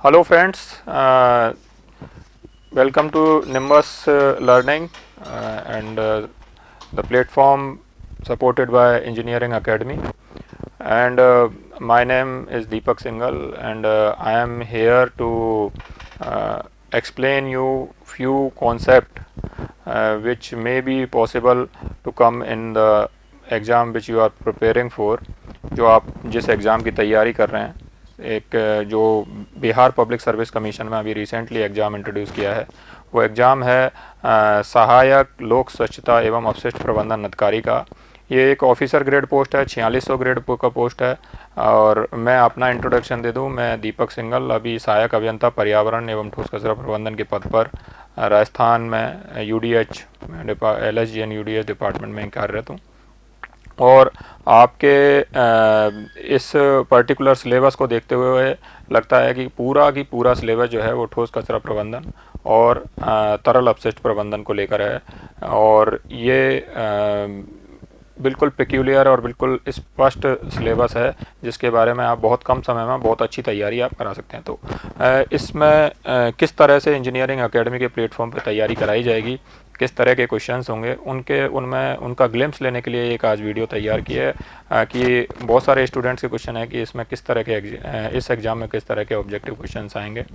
Hello friends, welcome to Nimbus Learning and the platform supported by Engineering Academy. And my name is Deepak Singhal, and I am here to explain you few concept which may be possible to come in the exam which you are preparing for. जो आप जिस exam की तैयारी कर रहे हैं, एक जो बिहार पब्लिक सर्विस कमीशन में अभी रिसेंटली एग्ज़ाम इंट्रोड्यूस किया है, वो एग्ज़ाम है सहायक लोक स्वच्छता एवं अपशिष्ट प्रबंधन अधिकारी का। ये एक ऑफिसर ग्रेड पोस्ट है, 4600 ग्रेड का पोस्ट है। और मैं अपना इंट्रोडक्शन दे दूं, मैं दीपक सिंघल अभी सहायक अभियंता पर्यावरण एवं ठोस कचरा प्रबंधन के पद पर राजस्थान में UDH LSG and UDH department में कार्यरत हूँ। और आपके इस पर्टिकुलर सिलेबस को देखते हुए लगता है कि पूरा सिलेबस जो है वो ठोस कचरा प्रबंधन और तरल अपशिष्ट प्रबंधन को लेकर है। और ये बिल्कुल पेक्यूलियर और बिल्कुल स्पष्ट सिलेबस है, जिसके बारे में आप बहुत कम समय में बहुत अच्छी तैयारी आप करा सकते हैं। तो इसमें किस तरह से इंजीनियरिंग एकेडमी के प्लेटफॉर्म पर तैयारी कराई जाएगी, किस तरह के क्वेश्चंस होंगे, उनमें उनका ग्लिम्स लेने के लिए एक आज वीडियो तैयार की है कि बहुत सारे स्टूडेंट्स के क्वेश्चन है कि इसमें किस तरह के इस एग्ज़ाम में किस तरह के ऑब्जेक्टिव क्वेश्चंस आएंगे।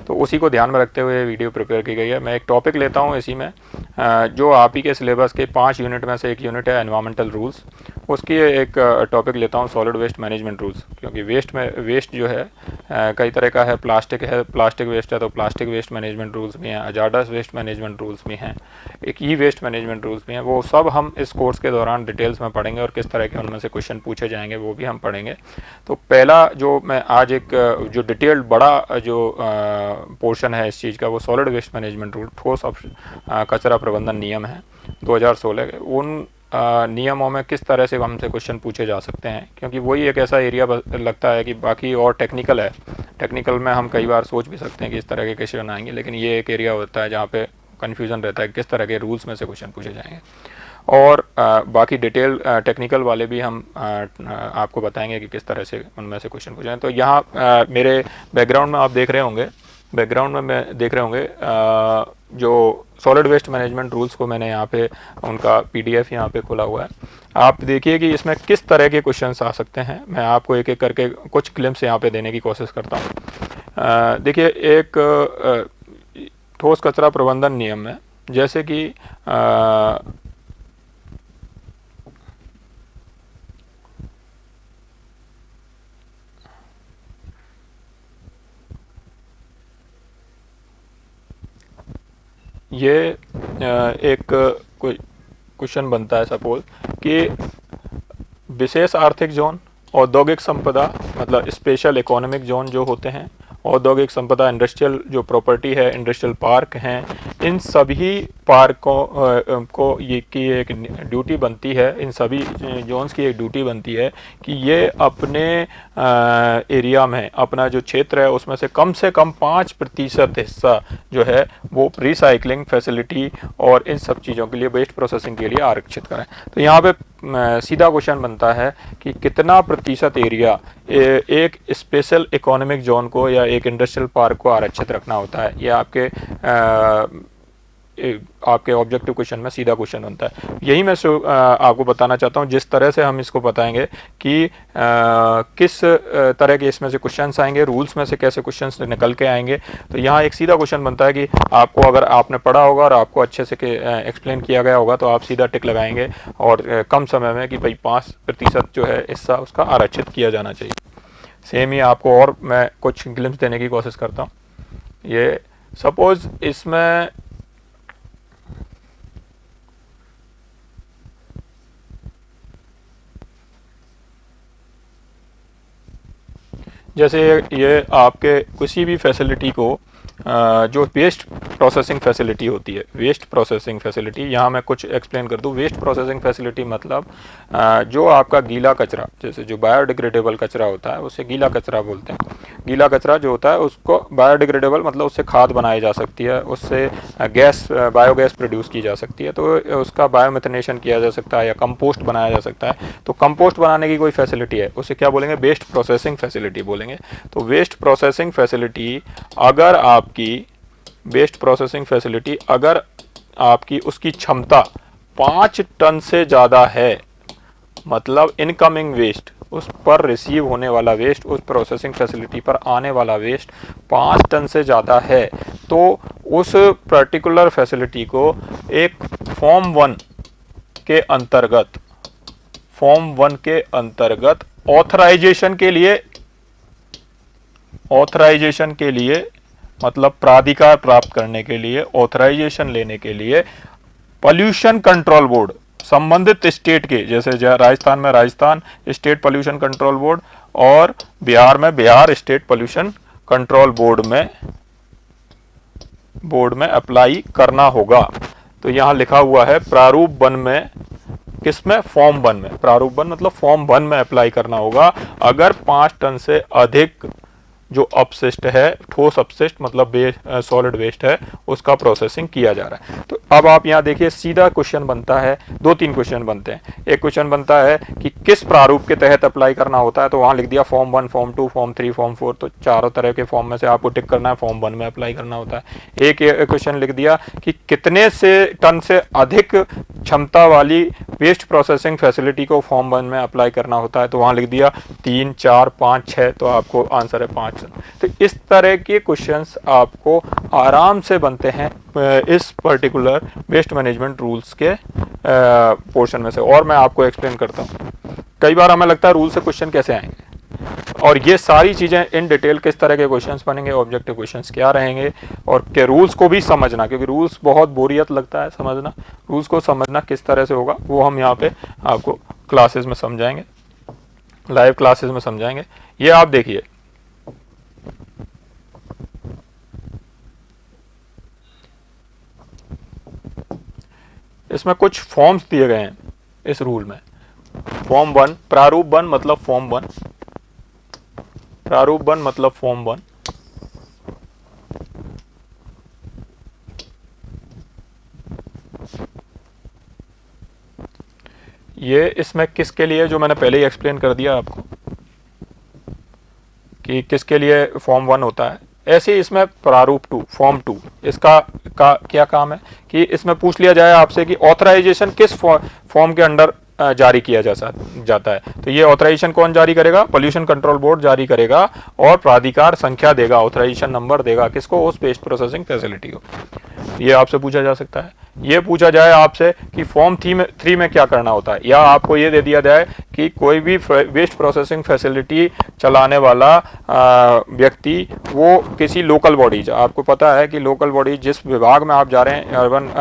तो उसी को ध्यान में रखते हुए वीडियो प्रिपेयर की गई है। मैं एक टॉपिक लेता हूँ इसी में, जो आप ही के सिलेबस के 5 यूनिट में से एक यूनिट है एनवायरमेंटल रूल्स। उसकी एक टॉपिक लेता हूँ सॉलिड वेस्ट मैनेजमेंट रूल्स, क्योंकि वेस्ट जो है कई तरह का है। प्लास्टिक वेस्ट है तो प्लास्टिक वेस्ट मैनेजमेंट रूल्स भी हैं, हजार्डस वेस्ट मैनेजमेंट रूल्स भी हैं, एक ई वेस्ट मैनेजमेंट रूल्स भी हैं। वो सब हम इस कोर्स के दौरान डिटेल्स में पढ़ेंगे और किस तरह के उनमें से क्वेश्चन पूछे जाएंगे वो भी हम पढ़ेंगे। तो पहला जो मैं आज एक जो डिटेल्ड बड़ा जो पोर्शन है इस चीज़ का, वो सॉलिड वेस्ट मैनेजमेंट रूल ठोस कचरा प्रबंधन नियम है 2016 के। उन नियमों में किस तरह से हमसे क्वेश्चन पूछे जा सकते हैं, क्योंकि वही एक ऐसा एरिया लगता है कि बाकी और टेक्निकल है। टेक्निकल में हम कई बार सोच भी सकते हैं कि इस तरह के क्वेश्चन आएंगे, लेकिन ये एक एरिया होता है जहाँ पे कन्फ्यूज़न रहता है किस तरह के रूल्स में से क्वेश्चन पूछे जाएंगे। और बाकी डिटेल टेक्निकल वाले भी हम आपको बताएंगे कि किस तरह से उनमें से क्वेश्चन पूछे हैं। तो यहाँ मेरे बैकग्राउंड में आप देख रहे होंगे, जो सॉलिड वेस्ट मैनेजमेंट रूल्स को मैंने यहाँ पे उनका PDF यहाँ पे खोला हुआ है। आप देखिए कि इसमें किस तरह के क्वेश्चंस आ सकते हैं। मैं आपको एक एक करके कुछ ग्लिम्स यहाँ पे देने की कोशिश करता हूँ। देखिए, एक ठोस कचरा प्रबंधन नियम में जैसे कि ये एक क्वेश्चन बनता है, सपोज कि विशेष आर्थिक जोन, औद्योगिक संपदा मतलब स्पेशल इकोनॉमिक जोन जो होते हैं, औद्योगिक संपदा, इंडस्ट्रियल जो प्रॉपर्टी है, इंडस्ट्रियल पार्क हैं, इन सभी पार्कों को ये की एक ड्यूटी बनती है, इन सभी जोन्स की एक ड्यूटी बनती है कि ये अपने एरिया में, अपना जो क्षेत्र है उसमें से कम 5% हिस्सा जो है वो रिसाइकलिंग फैसिलिटी और इन सब चीज़ों के लिए, वेस्ट प्रोसेसिंग के लिए आरक्षित करें। तो यहाँ पे सीधा क्वेश्चन बनता है कि कितना प्रतिशत एरिया एक स्पेशल इकोनॉमिक जोन को या एक इंडस्ट्रियल पार्क को आरक्षित रखना होता है। यह आपके ऑब्जेक्टिव क्वेश्चन में सीधा क्वेश्चन बनता है। यही मैं आपको बताना चाहता हूँ, जिस तरह से हम इसको बताएंगे कि किस तरह के इसमें से क्वेश्चंस आएंगे, रूल्स में से कैसे क्वेश्चंस निकल के आएंगे। तो यहाँ एक सीधा क्वेश्चन बनता है कि आपको, अगर आपने पढ़ा होगा और आपको अच्छे से एक्सप्लेन किया गया होगा, तो आप सीधा टिक लगाएंगे और कम समय में कि भाई 5% जो है हिस्सा उसका आरक्षित किया जाना चाहिए। सेम ही आपको और मैं कुछ ग्लिम्स देने की कोशिश करता हूँ। ये सपोज इसमें जैसे ये आपके किसी भी फैसिलिटी को जो वेस्ट प्रोसेसिंग फैसिलिटी होती है। वेस्ट प्रोसेसिंग फैसिलिटी, यहाँ मैं कुछ एक्सप्लेन कर दूँ। वेस्ट प्रोसेसिंग फैसिलिटी मतलब जो आपका गीला कचरा, जैसे जो बायोडिग्रेडेबल कचरा होता है उसे गीला कचरा बोलते हैं। गीला कचरा जो होता है उसको बायोडिग्रेडेबल मतलब उससे खाद बनाई जा सकती है, उससे गैस बायोगैस प्रोड्यूस की जा सकती है, तो उसका बायोमिथनेशन किया जा सकता है या कंपोस्ट बनाया जा सकता है। तो कंपोस्ट बनाने की कोई फैसिलिटी है उसे क्या बोलेंगे? वेस्ट प्रोसेसिंग फैसिलिटी बोलेंगे। तो वेस्ट प्रोसेसिंग फैसिलिटी अगर आपकी वेस्ट प्रोसेसिंग फैसिलिटी अगर आपकी उसकी क्षमता 5 टन से ज़्यादा है, मतलब इनकमिंग वेस्ट, उस पर रिसीव होने वाला वेस्ट, उस प्रोसेसिंग फैसिलिटी पर आने वाला वेस्ट 5 टन से ज़्यादा है, तो उस पर्टिकुलर फैसिलिटी को एक फॉर्म 1 के अंतर्गत, फॉर्म 1 के अंतर्गत ऑथराइजेशन के लिए मतलब प्राधिकार प्राप्त करने के लिए, ऑथराइजेशन लेने के लिए पॉल्यूशन कंट्रोल बोर्ड, संबंधित स्टेट के, जैसे राजस्थान में Rajasthan state pollution control board और बिहार में Bihar state pollution control board में अप्लाई करना होगा। तो यहां लिखा हुआ है प्रारूप 1 में, किसमें? फॉर्म 1 में। प्रारूप 1 मतलब फॉर्म 1 में अप्लाई करना होगा अगर 5 टन से अधिक जो अपशिष्ट है, ठोस अपशिष्ट मतलब सॉलिड वेस्ट है, उसका प्रोसेसिंग किया जा रहा है। तो अब आप यहाँ देखिए सीधा क्वेश्चन बनता है, 2-3 क्वेश्चन बनते हैं। एक क्वेश्चन बनता है कि किस प्रारूप के तहत अप्लाई करना होता है, तो वहाँ लिख दिया फॉर्म 1, फॉर्म 2, फॉर्म 3, फॉर्म 4, तो चारों तरह के फॉर्म में से आपको टिक करना है, फॉर्म 1 में अप्लाई करना होता है। एक क्वेश्चन लिख दिया कि कितने से टन से अधिक क्षमता वाली वेस्ट प्रोसेसिंग फैसिलिटी को फॉर्म 1 में अप्लाई करना होता है, तो वहाँ लिख दिया 3, 4, 5, 6, तो आपको आंसर है 5। तो इस तरह के क्वेश्चंस आपको आराम से बनते हैं इस पर्टिकुलर वेस्ट मैनेजमेंट रूल्स के पोर्शन में से। और मैं आपको एक्सप्लेन करता हूँ, कई बार हमें लगता है रूल से क्वेश्चन कैसे आएंगे, और ये सारी चीज़ें इन डिटेल किस तरह के क्वेश्चंस बनेंगे, ऑब्जेक्टिव क्वेश्चंस क्या रहेंगे, और के रूल्स को भी समझना, क्योंकि रूल्स बहुत बोरियत लगता है समझना, रूल्स को समझना किस तरह से होगा वो हम यहाँ पे आपको क्लासेस में समझाएंगे, लाइव क्लासेस में समझाएंगे। ये आप देखिए, इसमें कुछ फॉर्म्स दिए गए हैं इस रूल में। फॉर्म 1, प्रारूप 1 मतलब फॉर्म 1, प्रारूप 1 मतलब फॉर्म 1। ये इसमें किसके लिए, जो मैंने पहले ही एक्सप्लेन कर दिया आपको कि किसके लिए फॉर्म 1 होता है। ऐसे ही इसमें प्रारूप 2, फॉर्म 2, इसका क्या काम है कि इसमें पूछ लिया जाए आपसे कि ऑथराइजेशन किस फॉर्म के अंडर जारी किया जाता है। तो ये ऑथराइजेशन कौन जारी करेगा? पॉल्यूशन कंट्रोल बोर्ड जारी करेगा, और प्राधिकार संख्या देगा, ऑथराइजेशन नंबर देगा किसको? उस वेस्ट प्रोसेसिंग फैसिलिटी को। ये आपसे पूछा जा सकता है। ये पूछा जाए आपसे कि फॉर्म 3 में क्या करना होता है, या आपको ये दे दिया जाए कि कोई भी वेस्ट प्रोसेसिंग फैसिलिटी चलाने वाला व्यक्ति वो किसी लोकल बॉडी, आपको पता है कि लोकल बॉडी जिस विभाग में आप जा रहे हैं, अर्बन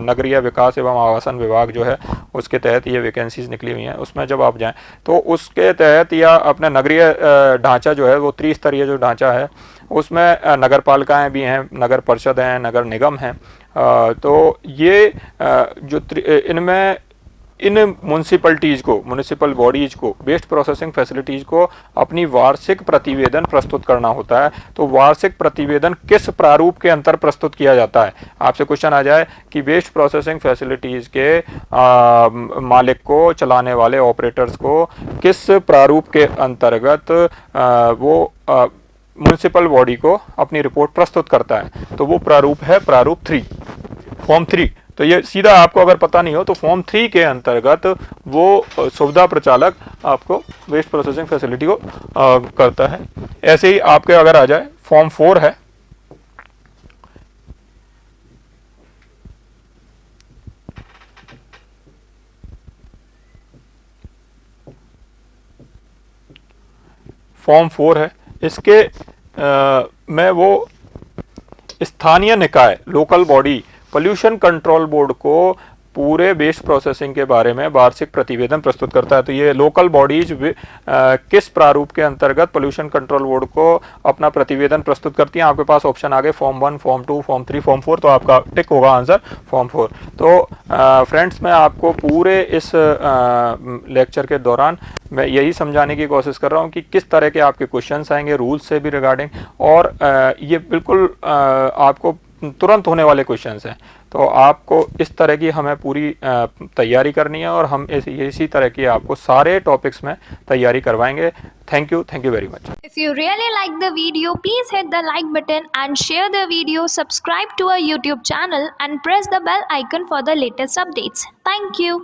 नगरीय विकास एवं आवासन विभाग जो है, उसके तहत ये वैकेंसीज निकली हुई हैं, उसमें जब आप जाएं तो उसके तहत, या अपने नगरीय ढांचा जो है वो त्रिस्तरीय जो ढांचा है, उसमें नगर पालिकाएँ भी हैं, नगर परिषद हैं, नगर निगम हैं। तो ये जो इनमें इन म्यूनसिपलिटीज़ को, म्यूनसिपल बॉडीज़ को, वेस्ट प्रोसेसिंग फैसिलिटीज़ को अपनी वार्षिक प्रतिवेदन प्रस्तुत करना होता है। तो वार्षिक प्रतिवेदन किस प्रारूप के अंतर प्रस्तुत किया जाता है? आपसे क्वेश्चन आ जाए कि वेस्ट प्रोसेसिंग फैसिलिटीज़ के मालिक को, चलाने वाले ऑपरेटर्स को किस प्रारूप के अंतर्गत वो म्यूनसिपल बॉडी को अपनी रिपोर्ट प्रस्तुत करता है, तो वो प्रारूप है प्रारूप 3, फॉर्म 3। तो ये सीधा आपको अगर पता नहीं हो तो फॉर्म 3 के अंतर्गत वो सुविधा प्रचालक आपको वेस्ट प्रोसेसिंग फैसिलिटी को करता है। ऐसे ही आपके अगर आ जाए फॉर्म 4 है, फॉर्म 4 है, इसके में वो स्थानीय निकाय, local body, pollution control board को पूरे वेस्ट प्रोसेसिंग के बारे में वार्षिक प्रतिवेदन प्रस्तुत करता है। तो ये लोकल बॉडीज किस प्रारूप के अंतर्गत पोल्यूशन कंट्रोल बोर्ड को अपना प्रतिवेदन प्रस्तुत करती हैं। आपके पास ऑप्शन आ गए फॉर्म 1, फॉर्म 2, फॉर्म 3, फॉर्म 4, तो आपका टिक होगा आंसर फॉर्म 4। तो फ्रेंड्स, मैं आपको पूरे इस लेक्चर के दौरान मैं यही समझाने की कोशिश कर रहा हूँ कि किस तरह के आपके क्वेश्चंस आएंगे रूल्स से भी रिगार्डिंग, और ये बिल्कुल आपको तुरंत होने वाले क्वेश्चंस हैं। तो आपको इस तरह की हमें पूरी तैयारी करनी है, और हम इसी तरह की आपको सारे टॉपिक्स में तैयारी करवाएंगे। Thank you very much. If you really like the video, please hit the like button and share the video, subscribe to our YouTube channel and press the bell icon for the latest updates. Thank you.